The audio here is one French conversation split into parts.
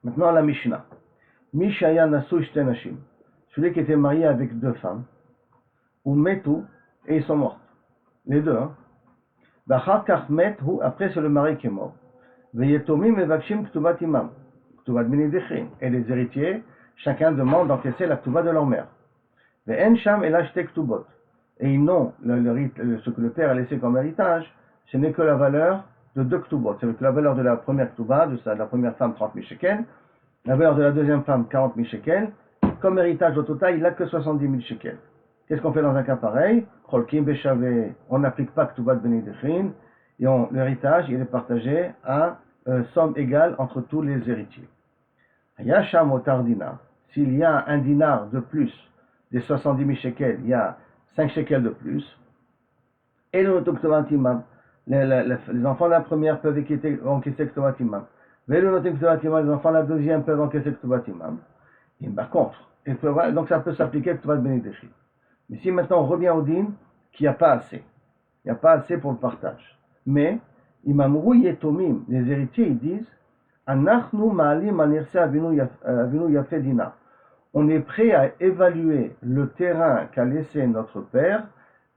Maintenant la Mishnah. Mishaya Nasu Ishtenashim. Celui qui était marié avec deux femmes, ou metu, et ils sont morts. Les deux, hein. Bachakach methu, après c'est le mari qui est mort. Veyetomim evakshim ktubat imam. Ktubat benidechrin. Et les héritiers, chacun demande d'encaisser la ktubat de leur mère. Ve'en sham elashte ktubot. Et ils n'ont, ce que le père a laissé comme héritage, ce n'est que la valeur de deux ktubot. C'est la valeur de la première ktuba, de la première femme 30 000 shekels, la valeur de la deuxième femme 40 000 shekels. Comme héritage au total, il n'a que 70 000 shekels. Qu'est-ce qu'on fait dans un cas pareil? Cholkim Beshave, on n'applique pas Ktubat Benidechrin, et l'héritage, il est partagé à somme égale entre tous les héritiers. Yasham Otar Dinar, s'il y a un dinar de plus des 70 000 shekels, il y a 5 shekels de plus, et le Ktubat Imam, les enfants de la première peuvent encaisser Ktubat Imam, mais le Ktubat Imam, les enfants de la deuxième peuvent encaisser Ktubat Imam. Et par contre, donc ça peut s'appliquer à Ktubat Benidechrin. Mais si maintenant on revient au din, qu'il n'y a pas assez, il n'y a pas assez pour le partage. Mais, Imamrou Yetomim, les héritiers, ils disent, Anachnu Ma'alim Anirse Avinu Yafé Dina. On est prêt à évaluer le terrain qu'a laissé notre père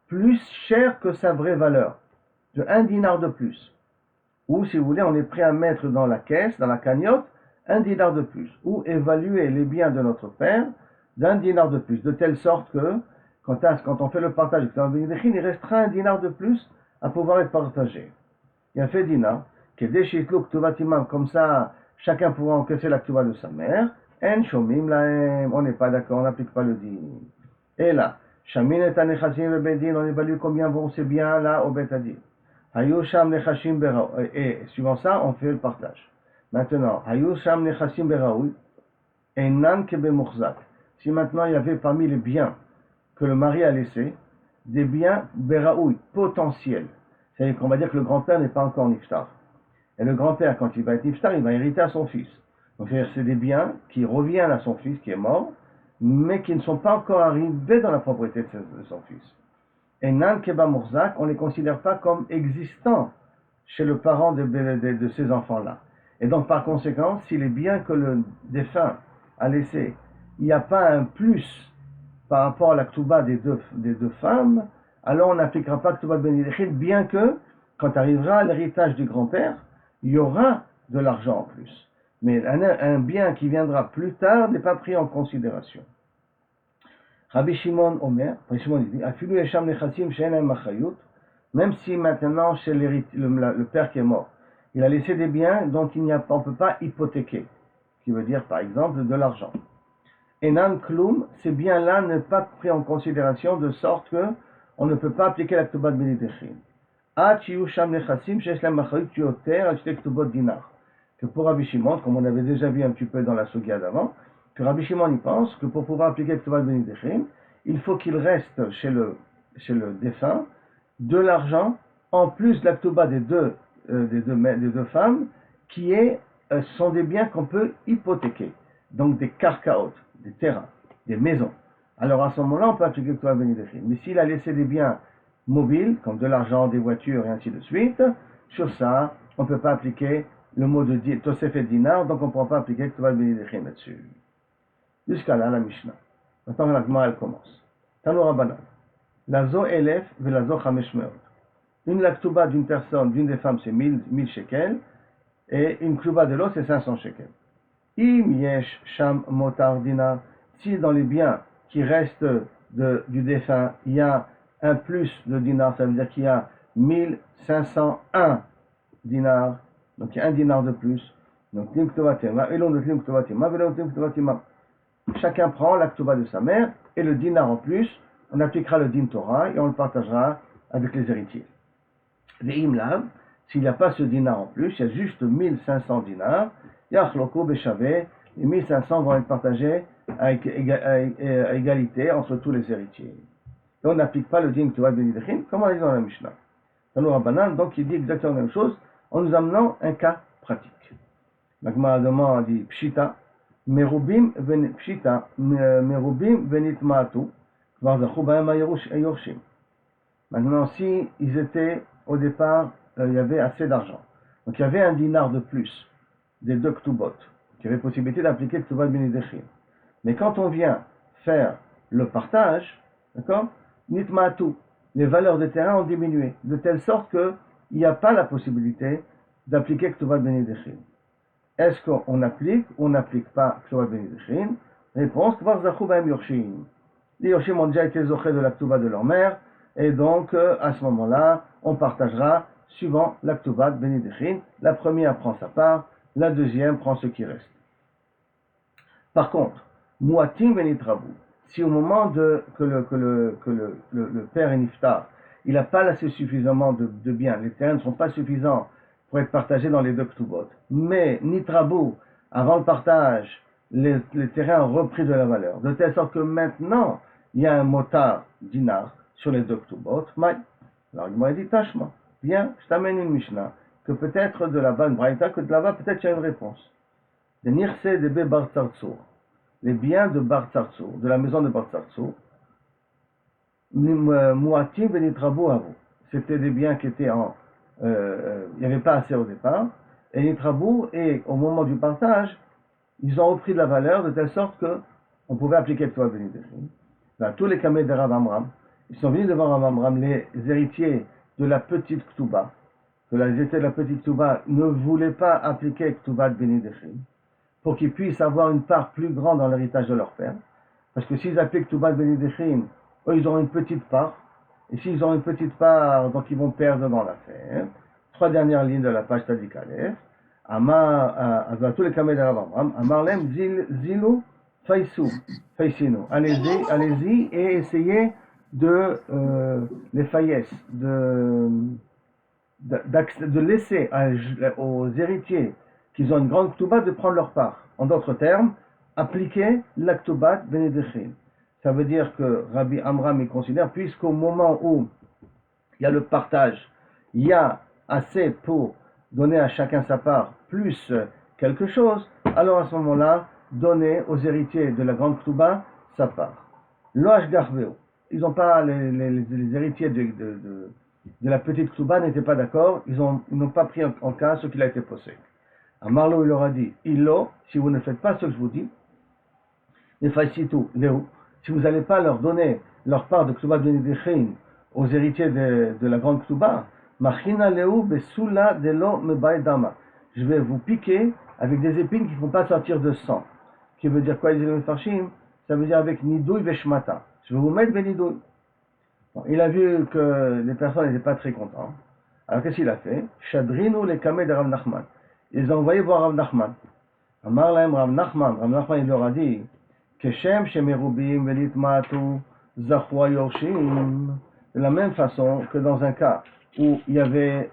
plus cher que sa vraie valeur, de 1 dinar de plus. Ou, si vous voulez, on est prêt à mettre dans la caisse, dans la cagnotte, 1 dinar de plus. Ou évaluer les biens de notre père d'1 dinar de plus, de telle sorte que, quand on fait le partage, il restera 1 dinar de plus à pouvoir être partagé. Il y a fait dinar, que déchitlu ktuvat imam, comme ça, chacun pourra encaisser la ktuva de sa mère, en shomim laem, on n'est pas d'accord, on n'applique pas le din. Et là, shamin et anechasim ve bedin, on évalue combien vont ces biens là au betadin. Hayusham nechashim beraoui, et suivant ça, on fait le partage. Maintenant, Hayusham nechashim beraoui, enan kebe muchzak. Si maintenant il y avait parmi les biens que le mari a laissé, des biens beraoui, potentiels. C'est-à-dire qu'on va dire que le grand-père n'est pas encore niftar. Et le grand-père, quand il va être niftar, il va hériter à son fils. Donc c'est des biens qui reviennent à son fils qui est mort, mais qui ne sont pas encore arrivés dans la propriété de son fils. Et nan keba murzak, on ne les considère pas comme existants chez le parent de ces enfants-là. Et donc par conséquent, si les biens que le défunt a laissés, il n'y a pas un plus par rapport à la ktuba des deux femmes, alors on n'appliquera pas ktuba benidechrin, bien que, quand arrivera l'héritage du grand-père, il y aura de l'argent en plus. Mais un bien qui viendra plus tard n'est pas pris en considération. Rabbi Shimon Omer, Rabbi Shimon dit, Afilu Esham Nechassim She'enem Machayut, même si maintenant chez le père qui est mort, il a laissé des biens dont on ne peut pas hypothéquer, qui veut dire par exemple de l'argent. Enan Klum, ces biens-là ne sont pas pris en considération de sorte que on ne peut pas appliquer la Ktubat Benidechrin. Que pour Rabbi Shimon, comme on avait déjà vu un petit peu dans la Sugia d'avant, que Rabbi Shimon y pense que pour pouvoir appliquer la Ktubat Benidechrin, il faut qu'il reste chez le défunt de l'argent en plus de la Ktuba des deux femmes qui sont des biens qu'on peut hypothéquer, donc des karkaot, des terrains, des maisons. Alors à ce moment-là, on peut appliquer le Ktuba Benidechrin. Mais s'il a laissé des biens mobiles, comme de l'argent, des voitures et ainsi de suite, sur ça, on ne peut pas appliquer le mot de Tosef et Dinar, donc on ne pourra pas appliquer le Ktuba Benidechrin là-dessus. Jusqu'à là, la Mishnah. Maintenant, la Gemara, elle commence. Tanu Rabbanan. La zo elef ve la zo chamesh meot. Une laktuba d'une personne, d'une des femmes, c'est 1000 shekels, et une ktuba de l'autre, c'est 500 shekels. Im yesh sham motar dinar, si dans les biens qui restent du défunt, il y a un plus de dinar, ça veut dire qu'il y a 1501 dinars, donc il y a un dinar de plus, donc chacun prend la ktuba de sa mère, et le dinar en plus, on appliquera le din Torah, et on le partagera avec les héritiers. Les imlav, s'il n'y a pas ce dinar en plus, il y a juste 1500 dinars, yachloko beshavé, les 1500 vont être partagés à égalité entre tous les héritiers. Et on n'applique pas le din Torah benidechrin, comme on dit dans la Mishnah. Tanu Rabbanan, donc il dit exactement la même chose, en nous amenant un cas pratique. La Gemara demande, dit pshita, merubim venitmatu, varzachu bahem ayorshim. Maintenant, si ils étaient au départ, il y avait assez d'argent. Donc il y avait un dinar de plus des deux ktubot. qui avait possibilité d'appliquer Ktubat Benidechim. Mais quand on vient faire le partage, d'accord, Nitmatu, les valeurs de terrain ont diminué, de telle sorte qu'il n'y a pas la possibilité d'appliquer Ktubat Benidechim. Est-ce qu'on applique ou on n'applique pas Ktubat Benidechim? Réponse, Kvar Zachu Bahem Yorshim. Les Yorshim ont déjà été zochés de la Ktubat de leur mère, et donc à ce moment-là, on partagera suivant la Ktubat Benidechim. La première prend sa part, la deuxième prend ce qui reste. Par contre, Muatim Benitrabu, si au moment que le père est niftar, il n'a pas assez suffisamment de biens, les terrains ne sont pas suffisants pour être partagés dans les deux Ktubot, mais Nitrabu, avant le partage, les terrains ont repris de la valeur, de telle sorte que maintenant, il y a un motar dinar sur les deux Ktubot, alors il m'a dit, Tashma, viens, je t'amène une Mishnah, que peut-être de là-bas, une Braïta, que de là-bas, peut-être il y a une réponse. De Nirse de Be Bar Tzartsour, les biens de Bar Tzartsour, de la maison de Bar Tzartsour, Muatim Benitrabu Avu. C'était des biens qui étaient il n'y avait pas assez au départ, et Nitrabu, et au moment du partage, ils ont repris de la valeur de telle sorte que on pouvait appliquer le Torah Benidechim. Tous les kameh de Rav Amram, ils sont venus devant Rav Amram, les héritiers de la petite Ktuba, que les héritiers de la petite Ktuba ne voulaient pas appliquer Ktubat Benidechim, pour qu'ils puissent avoir une part plus grande dans l'héritage de leur père. Parce que s'ils appliquent Ktubat Benidechim, eux ils auront une petite part, et s'ils ont une petite part, donc ils vont perdre dans l'affaire. 3 dernières lignes de la page Tadik Aleph. Tous les kameh de Rav Amram, Amarlem Zilu Faisinu. Allez-y et essayez de les faillesses, de laisser aux héritiers qui ont une grande Ktubat de prendre leur part. En d'autres termes, appliquer la Ktubat Benidechim. Ça veut dire que Rabbi Amram il considère, puisqu'au moment où il y a le partage, il y a assez pour donner à chacun sa part plus quelque chose, alors à ce moment-là, donner aux héritiers de la grande Ktuba sa part. Loach Garveo, ils n'ont pas, les héritiers de la petite Ktuba n'étaient pas d'accord, ils n'ont pas pris en cas ce qu'il a été posé. À Marlo, il leur a dit, si vous ne faites pas ce que je vous dis, si vous n'allez pas leur donner leur part de Ktuba Benidechim aux héritiers de la grande Ktuba, je vais vous piquer avec des épines qui ne font pas sortir de sang. Qui veut dire quoi, les Mefarshim? Ça veut dire avec Nidouille Veshmata. Je vais vous mettre Benidouille. Bon, il a vu que les personnes n'étaient pas très contentes. Alors qu'est-ce qu'il a fait? Shadrinu les kameh de Rav Nachman. Ils ont envoyé voir Rav Nachman. Amar lahem Rav Nachman il leur a dit, Keshem shemerubim velitmatu zachwa yorshim. De la même façon que dans un cas où il y avait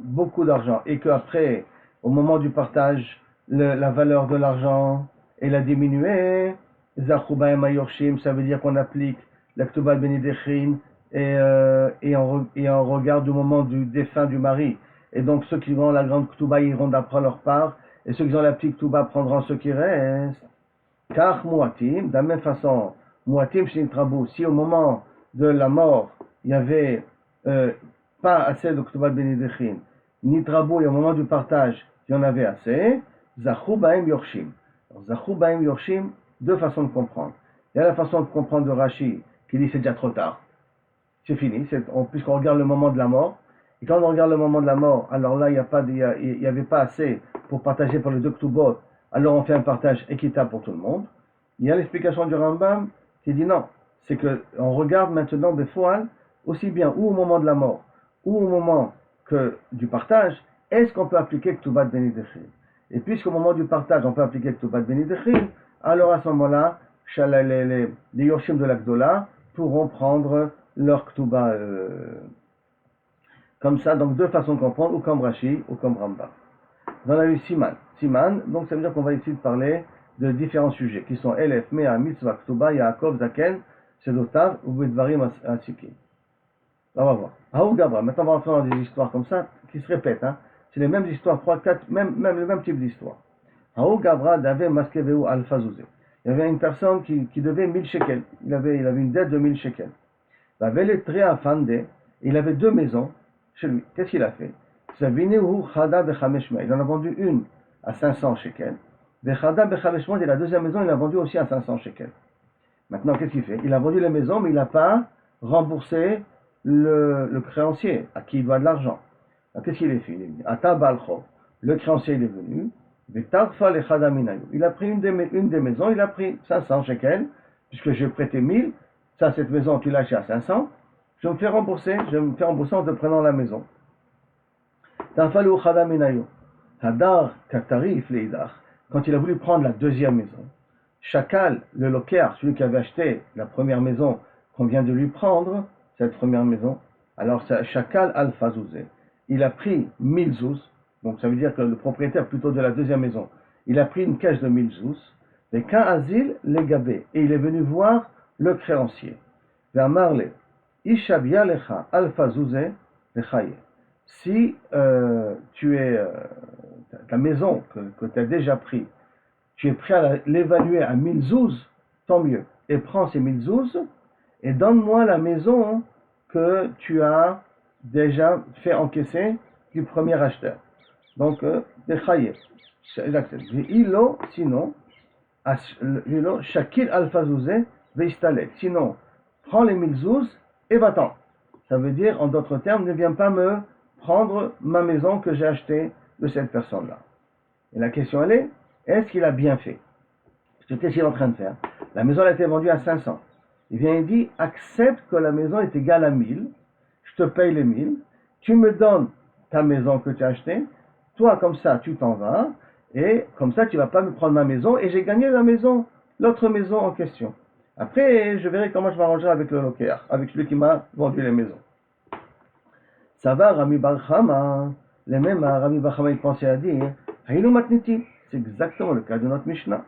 beaucoup d'argent et qu'après, au moment du partage, la valeur de l'argent elle a diminué, zachwa bahem yorshim, ça veut dire qu'on applique la Ktubat Benidechim et on regarde du moment du défunt du mari. Et donc ceux qui ont la grande Ktuba iront d'après leur part, et ceux qui ont la petite Ktuba prendront ce qui reste. Car Muatim, de la même façon, Muatim Shinitrabu, si au moment de la mort, il n'y avait pas assez de Ktubat Benidechim, Nitrabu, et au moment du partage, il y en avait assez, Zachu Bahem Yorshim. Zachu Bahem Yorshim, deux façons de comprendre. Il y a la façon de comprendre de Rashi, qui dit c'est déjà trop tard, c'est fini, puisqu'on regarde le moment de la mort, et quand on regarde le moment de la mort, alors là, il n'y avait pas assez pour partager pour les deux Ktubot, alors on fait un partage équitable pour tout le monde. Il y a l'explication du Rambam qui dit non, c'est qu'on regarde maintenant des fois, aussi bien ou au moment de la mort, ou au moment du partage, est-ce qu'on peut appliquer Ktubat Benidechim? Et puisqu'au moment du partage, on peut appliquer Ktubat Benidechim, alors à ce moment-là, les Yoshim de l'Agdola pourront prendre leur Ktuba comme ça, donc deux façons de comprendre, ou comme Rashi, ou comme Rambam. Dans la rue Siman. Siman, donc ça veut dire qu'on va essayer de parler de différents sujets, qui sont Elef, Mea, Mitzvah, Ktuba, Yaakov, Zaken, Sedotav, ou Bedvarim, Asikim. On va voir. Haou Gabra, maintenant on va entrer dans des histoires comme ça, qui se répètent, hein. C'est les mêmes histoires, 3, 4, même le même type d'histoire. Haou Gabra, Dave, Maskeveu, Alfazouzé. Il y avait une personne qui devait 1000 shekels. Il avait une dette de 1000 shekels. Il avait 2 maisons chez lui. Qu'est-ce qu'il a fait? Il en a vendu une à 500 shekels Vechada bechaveshmot, et la deuxième maison, il l'a vendue aussi à 500 shekels. Maintenant, qu'est-ce qu'il fait? Il a vendu les maisons, mais il n'a pas remboursé le créancier, à qui il doit de l'argent. Alors, qu'est-ce qu'il a fait? Ata balcho, le créancier il est venu, vetarfa lechada minayu. Il a pris une des maisons, il a pris 500 shekels, puisque j'ai prêté 1000, ça, cette maison, tu l'as acheté à 500, je me fais rembourser en te prenant la maison. Tarfa lechada minayu. Hadar katarif leidach. Quand il a voulu prendre la deuxième maison, Shakal, le loquer, celui qui avait acheté la première maison qu'on vient de lui prendre, cette première maison, alors c'est Shakal al-Fazouzé. Il a pris 1000 zouz, donc ça veut dire que le propriétaire plutôt de la deuxième maison, il a pris une caisse de 1000 zouz, et qu'un asile les gabé, et il est venu voir le créancier. Ve'amarle, Ishabia lecha al-Fazouzé lechaye. Si ta maison que tu as déjà pris, tu es prêt à l'évaluer à 1000 zouz, tant mieux. Et prends ces 1000 zouz et donne-moi la maison que tu as déjà fait encaisser du premier acheteur. Donc, j'accepte. Sinon, Shakil al-Fazouzé veistalek. Sinon, prends les 1000 zouz et va-t'en. Ça veut dire, en d'autres termes, ne viens pas me prendre ma maison que j'ai achetée de cette personne-là. Et la question, elle est-ce qu'il a bien fait? Qu'est-ce qu'il est en train de faire? La maison a été vendue à 500. Il vient et dit, accepte que la maison est égale à 1000, je te paye les 1000, tu me donnes ta maison que tu as achetée, toi comme ça tu t'en vas, et comme ça tu ne vas pas me prendre ma maison, et j'ai gagné la maison, l'autre maison en question. Après, je verrai comment je m'arrangerai avec le loquer, avec celui qui m'a vendu les maisons. Ça va, Rami Bar Chama, les mêmes Rami Bar Chama, il pensait à dire, Haïnou matniti, c'est exactement le cas de notre Mishnah.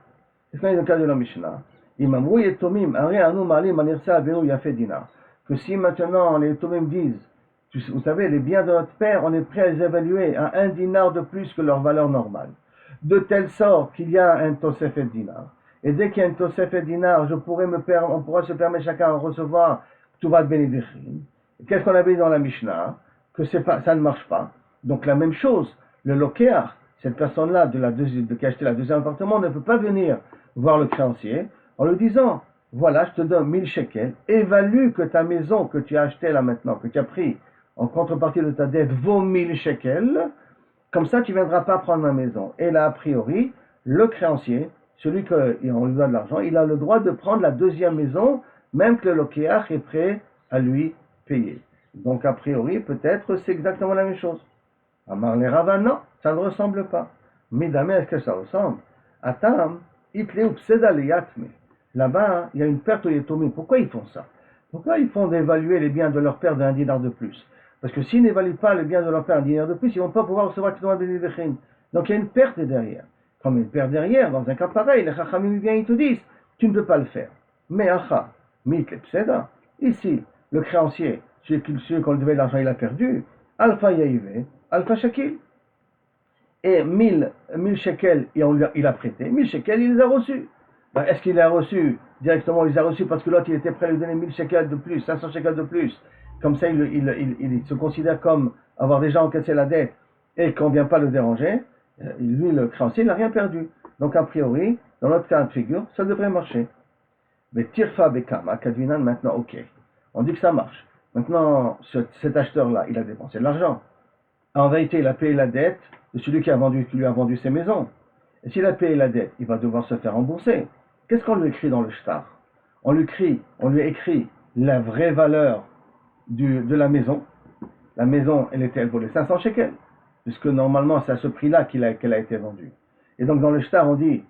C'est le cas de la Mishnah. Imamrou yetomim, arianu malim manirsa avenu yafé dinar. Que si maintenant les yetomim disent, vous savez, les biens de notre père, on est prêt à les évaluer à 1 dinar de plus que leur valeur normale. De telle sorte qu'il y a un tosefet dinar. Et dès qu'il y a un tosefet dinar, on pourra se permettre chacun de recevoir tuvat benedichin. Qu'est-ce qu'on avait dit dans la Mishnah? Que ça ne marche pas. Donc la même chose, le loquer, cette personne-là qui a acheté la deuxième appartement ne peut pas venir voir le créancier en lui disant, voilà, je te donne 1000 shekels, évalue que ta maison que tu as achetée là maintenant, que tu as pris en contrepartie de ta dette vaut 1000 shekels, comme ça tu ne viendras pas prendre ma maison. Et là, a priori, le créancier, celui qu'on lui doit de l'argent, il a le droit de prendre la deuxième maison, même que le loquer est prêt à lui payer. Donc a priori, peut-être c'est exactement la même chose. Amar les Rava, non, ça ne ressemble pas. Mais d'Amé, est-ce que ça ressemble? Atam, itleu pseda le yatme. Là-bas, il y a une perte au yetomim. Pourquoi ils font ça? Pourquoi ils font d'évaluer les biens de leur père d'un dinar de plus? Parce que s'ils n'évaluent pas les biens de leur père d'un dinar de plus, ils ne vont pas pouvoir recevoir Kedouan Benedichin. Donc il y a une perte derrière. Comme une perte derrière, dans un cas pareil, les Chachamim viennent et te disent, tu ne peux pas le faire. Mais acha, mitleu pseda. Ici, le créancier, celui qu'on lui devait de l'argent, il a perdu. Alpha yaïve, alpha shakil. Et 1000 shekels, il a prêté. 1000 shekels, il les a reçus. Ben, est-ce qu'il les a reçus directement? Il les a reçus parce que l'autre, il était prêt à lui donner 1000 shekels de plus, 500 shekels de plus. Comme ça, il se considère comme avoir déjà encaissé la dette et qu'on ne vient pas le déranger. Lui, le créancier, il n'a rien perdu. Donc, a priori, dans notre cas de figure, ça devrait marcher. Mais Tirfa Bekama, Kadvinan, maintenant, ok. On dit que ça marche. Maintenant, cet acheteur-là, il a dépensé de l'argent. En vérité, il a payé la dette de celui qui lui a vendu ses maisons. Et s'il a payé la dette, il va devoir se faire rembourser. Qu'est-ce qu'on lui écrit dans le shtar? On lui écrit la vraie valeur de la maison. La maison, elle valait 500 shekels, puisque normalement, c'est à ce prix-là qu'elle a été vendue. Et donc, dans le shtar, on dit,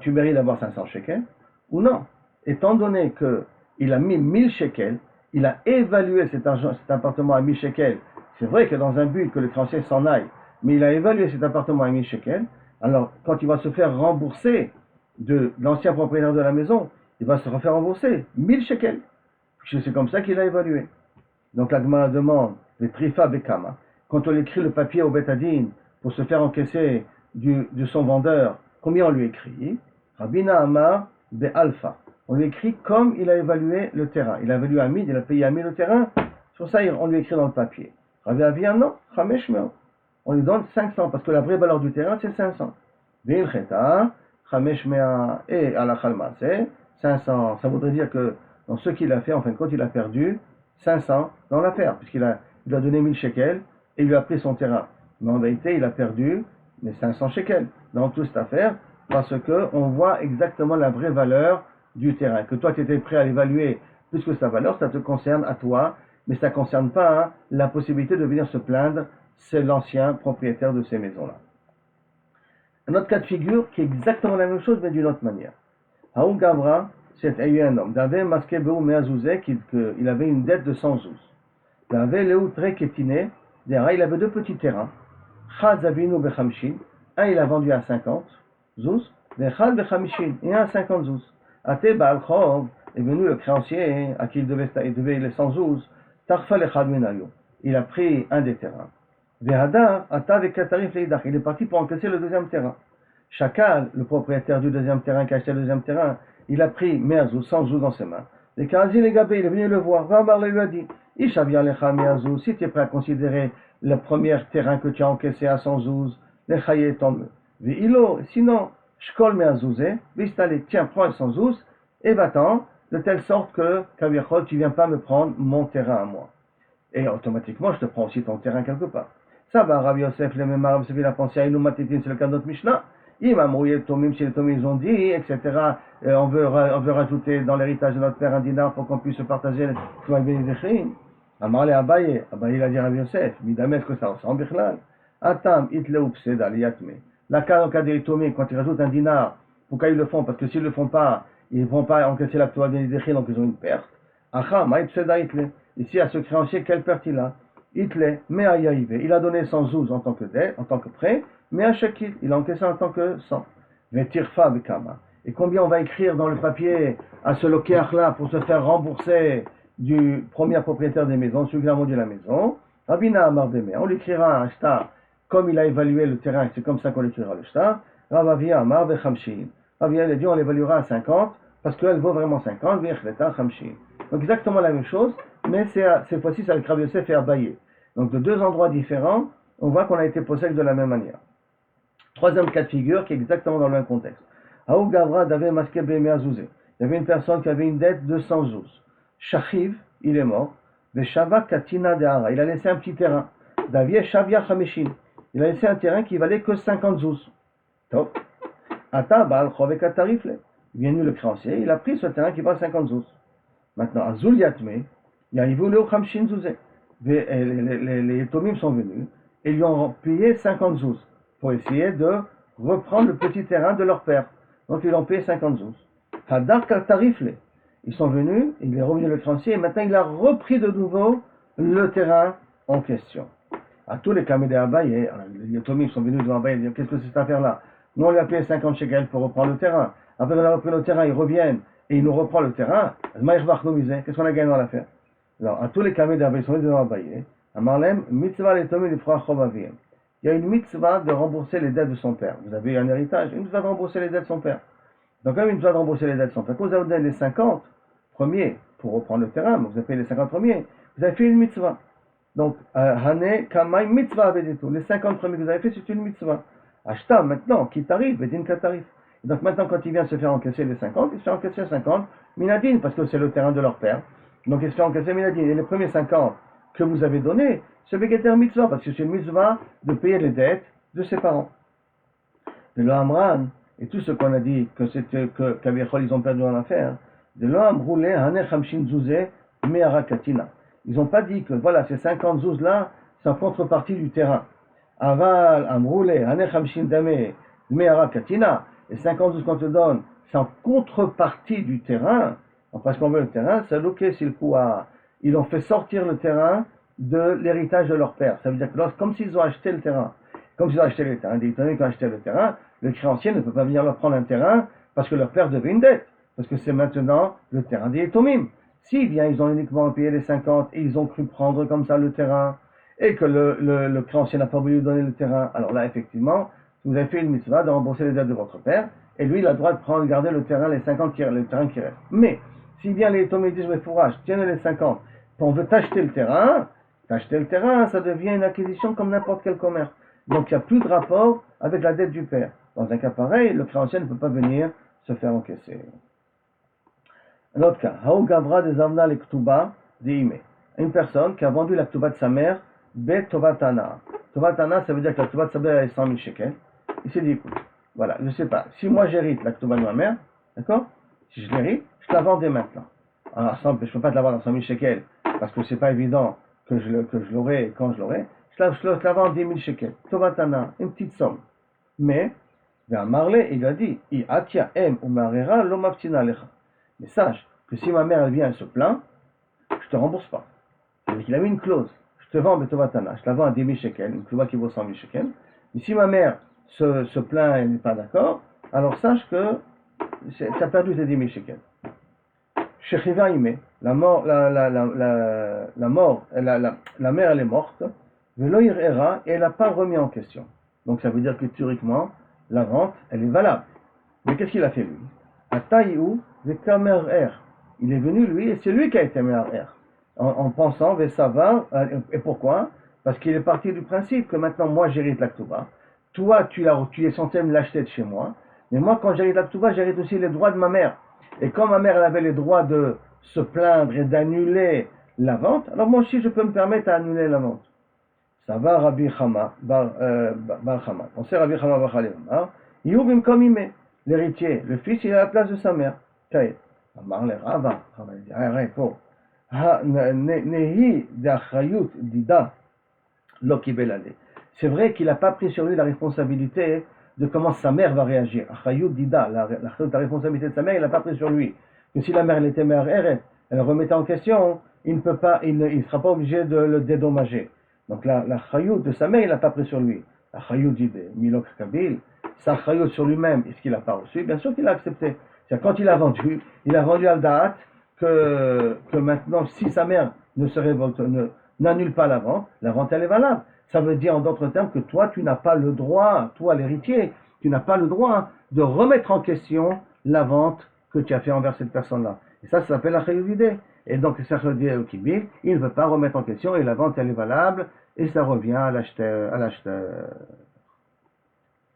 tu mérites d'avoir 500 shekels, ou non. Étant donné qu'il a mis 1000 shekels, il a évalué cet appartement à 1000 shekels. C'est vrai que dans un but que le créancier s'en aille, mais il a évalué cet appartement à 1000 shekels. Alors, quand il va se faire rembourser de l'ancien propriétaire de la maison, il va se refaire rembourser 1000 shekels. C'est comme ça qu'il a évalué. Donc, la Gemara demande, les trifa bekama, quand on écrit le papier au Betadine pour se faire encaisser de son vendeur, combien on lui écrit? Rabina Amar be alpha. On lui écrit comme il a évalué le terrain. Il a évalué à 1000, il a payé à 1000 le terrain. Sur ça, on lui écrit dans le papier. Rabbi Avia, non, Chamesh Meo. On lui donne 500, parce que la vraie valeur du terrain, c'est 500. Ve'ilcheta, 500 et à la Khalmasé, 500. Ça voudrait dire que dans ce qu'il a fait, en fin de compte, il a perdu 500 dans l'affaire, puisqu'il a donné 1000 shekels et il lui a pris son terrain. Mais en vérité, il a perdu les 500 shekels dans toute cette affaire, parce qu'on voit exactement la vraie valeur du terrain. Que toi, tu étais prêt à l'évaluer plus que sa valeur, ça te concerne à toi, mais ça ne concerne pas la possibilité de venir se plaindre, c'est l'ancien propriétaire de ces maisons-là. Un autre cas de figure qui est exactement la même chose, mais d'une autre manière. Haoum Gavra, c'est un homme. D'avait masqué Beou Meazouzé, qu'il avait une dette de 100 zouz. D'avait Léou Treketine, il avait deux petits terrains. Chad Zabinu Bechamshin, un il a vendu à 50 zouz, Chad Bechamshin, et un à 50 zouz. Ate Baal Chov est venu le créancier à qui il devait les 100 zouz. Tarfa Lechad Menayo. Il a pris un des terrains. Vehadar, Ata Vekatarif Leidach. Il est parti pour encaisser le deuxième terrain. Chakal, le propriétaire du deuxième terrain qui a acheté le deuxième terrain, il a pris Meazou, 100 zouz dans ses mains. Les Karazin et Gabé, il est venu le voir. Ramar lui a dit, Ishavia Lecha Meazou, si tu es prêt à considérer le premier terrain que tu as encaissé à 100 zouz, Lechaye tombe. Veilo, sinon, Shkol Meazouzé, Vistale, tiens, prends les 100 zouz et va-t'en, de telle sorte que, Kaviachol, tu ne viens pas me prendre mon terrain à moi. Et automatiquement, je te prends aussi ton terrain quelque part. Ça va, Rabbi Yosef, le même Rabbi Yosef, il a pensé à Iloumatétin, c'est le cas de notre Mishnah. Il m'a mouillé le tomim, si les tomim ils ont dit, etc. On veut rajouter dans l'héritage de notre père un dinar pour qu'on puisse se partager les bénédictions. Amarle Abaye, il a dit à Rabbi Yosef, Midamès que ça ressemble, Bichlal. Atam, itleu pseda, liyatme. La cas des tomim, quand ils rajoutent un dinar, pourquoi ils le font? Parce que s'ils ne le font pas, ils ne vont pas encaisser la Torah bénédiction, donc ils ont une perte. Acha, maï pseda itle. Ici, à ce créancier, quelle perte il a? Itle, mais à Yahivé. Il a donné 100 zouz en tant que dette, en tant que prêt, mais à Shekil, il a encaissé en tant que 100. Mais tirfa bekama. Et combien on va écrire dans le papier à ce lokéach-là pour se faire rembourser du premier propriétaire des maisons, celui qui a vendu la maison? Rabina Amar Beme. On lui écrira un shtar comme il a évalué le terrain, c'est comme ça qu'on l'écrira le shtar. Rabavia Amar Bechamshin. Rabia a dit on l'évaluera à 50 parce qu'elle vaut vraiment 50, Vichleta Chamshin. Donc exactement la même chose, mais cette fois-ci c'est avec Rabbi Yosef et Abaye. Donc de deux endroits différents, on voit qu'on a été possède de la même manière. Troisième cas de figure qui est exactement dans le même contexte. Aou Gavra d'avait masqué Bemeazouzé. Il y avait une personne qui avait une dette de 100 zouz. Shachiv, il est mort. Veshava Katina de Hara. Il a laissé un petit terrain. Davie Shavia Chameshin. Il a laissé un terrain qui valait que 50 zouz. Top. Ata Baal Chovek Atarifle. Il est venu le créancier, il a pris ce terrain qui vaut 50 zouz. Maintenant, à Zul Yatme, il a voulu au Khamshin Zouzé. Les Tomim sont venus et lui ont payé 50 zouz pour essayer de reprendre le petit terrain de leur père. Donc ils ont payé 50 zouz. Hadar Tarifle. Ils sont venus, il est revenu le créancier et maintenant il a repris de nouveau le terrain en question. À tous les Kamédé Abaye, les Tomim sont venus devant Abaye et disent qu'est-ce que c'est cette affaire-là? Nous on lui a payé 50 shekels pour reprendre le terrain. Après on a repris le terrain, ils reviennent et il nous reprend le terrain. Qu'est-ce qu'on a gagné dans l'affaire? Alors, à tous les Kamédé Abaye sont venus devant Abaye. À Marlem, mitzvah les Tomim du frère Chovavim. Il y a une mitzvah de rembourser les dettes de son père. Vous avez un héritage, une mitzvah de rembourser les dettes de son père. Donc, comme une mitzvah de rembourser les dettes de son père, quand vous avez donné les 50 premiers pour reprendre le terrain, vous avez payé les 50 premiers, vous avez fait une mitzvah. Donc, Hane Kamay mitzvah avec tout. Les 50 premiers que vous avez fait, c'est une mitzvah. Ashta, maintenant, qui t'arrive, Bedin Katarif. Donc, maintenant, quand il vient se faire encaisser les 50, il se fait encaisser 50 Minadine, parce que c'est le terrain de leur père. Donc, il se fait encaisser Minadine. Et les premiers 50 que vous avez donnés, c'est Begeter mitzvah, parce que c'est une mitzvah de payer les dettes de ses parents. De l'Amran, et tout ce qu'on a dit que c'était que Kaviachol, ils ont perdu en affaire, de l'homme roulé, Hane Chamshin Zouzé, Meara Katina. Ils n'ont pas dit que voilà, ces 50 zouz là, c'est en contrepartie du terrain. Aval, Amroulé, Hane Chamshin Dame, Meara Katina, et 50 zouz qu'on te donne, c'est en contrepartie du terrain, parce qu'on veut le terrain, c'est loqué silkoua. Ils ont fait sortir le terrain de l'héritage de leur père. Ça veut dire que comme s'ils ont acheté le terrain, comme s'ils ont acheté le terrain, des États-Unis qui ont acheté le terrain, le créancier ne peut pas venir leur prendre un terrain parce que leur père devait une dette. Parce que c'est maintenant le terrain des Etomim. Si bien ils ont uniquement payé les 50 et ils ont cru prendre comme ça le terrain et que le créancier n'a pas voulu donner le terrain, alors là effectivement, vous avez fait une mitzvah de rembourser les dettes de votre père et lui il a le droit de prendre, garder le terrain, les 50 le terrain qui reste. Mais si bien les Etomim disent mais fourrage, tiens les 50, on veut t'acheter le terrain, ça devient une acquisition comme n'importe quel commerce. Donc il n'y a plus de rapport avec la dette du père. Dans un cas pareil, le créancier ne peut pas venir se faire encaisser. Un autre cas, Haou Gavra des Avna le Ktuba d'Ime. Une personne qui a vendu la Ktuba de sa mère, Bet Tovatana. Tovatana, ça veut dire que la Ktuba de sa mère est 100 000 shekels. Il s'est dit, écoute, voilà, je ne sais pas, si moi j'hérite la Ktuba de ma mère, d'accord? Si je l'hérite, je te la vends dès maintenant. Alors, je ne peux pas te la vendre à 100 000 shekels, parce que c'est pas évident que je l'aurai quand je l'aurai. Je la vends à 10 000 shekels. Tovatana, une petite somme. Mais, vers Marley, il a dit, I atia em ou marera lo maftina lecha. Mais sache que si ma mère elle vient, elle se plaint, je te rembourse pas. Il a mis une clause. Je te vends Betovatana, je te la vends à 10 000 shekels, une Ktuba qui vaut 100 000 shekels. Mais si ma mère se plaint et n'est pas d'accord, alors sache que tu as perdu tes 10 000 shekels. Shechiva Ime, la mère elle est morte, Velo Irera, et elle n'a pas remis en question. Donc ça veut dire que théoriquement, la vente, elle est valable. Mais qu'est-ce qu'il a fait lui? Ataïou, Vekamer Er. Il est venu lui, et c'est lui qui a été Mer Er. En pensant, Vesava, et pourquoi? Parce qu'il est parti du principe que maintenant moi j'hérite la Ktuba. Toi tu es censé me l'acheter de chez moi, mais moi quand j'hérite la Ktuba, j'hérite aussi les droits de ma mère. Et comme ma mère elle avait les droits de se plaindre et d'annuler la vente, alors moi aussi je peux me permettre d'annuler la vente. Ça va Rabbi Chama, Bar Chama. On sait Rabbi Chama Bar Chalimar. Youbim comme Ime, l'héritier, le fils il est à la place de sa mère. Taïd. Amar le Rava. Rava dit, arrête, oh. Nehi d'Achrayut Dida Lokibelale. C'est vrai qu'il n'a pas pris sur lui la responsabilité de comment sa mère va réagir. Achrayut Dida, la responsabilité de sa mère, il n'a pas pris sur lui. Que si la mère elle était mère elle remettait en question, il ne sera pas obligé de le dédommager. Donc la chayut de sa mère, il n'a pas pris sur lui. La chayut dit Milok Kabil, sa chayut sur lui-même, est-ce qu'il n'a pas reçu? Bien sûr qu'il a accepté. C'est-à-dire, quand il a vendu al Da'at que maintenant, si sa mère n'annule pas la vente elle est valable. Ça veut dire en d'autres termes que toi, tu n'as pas le droit, toi l'héritier, tu n'as pas le droit de remettre en question la vente que tu as fait envers cette personne-là. Et ça s'appelle la chayuvide. Et donc, ça veut dire au Kibil, il ne veut pas remettre en question et la vente elle est valable et ça revient à l'acheteur.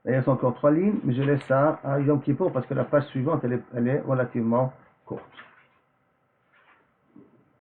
Il reste encore 3 lignes, mais je laisse ça à Yom Kippour parce que la page suivante elle est relativement courte.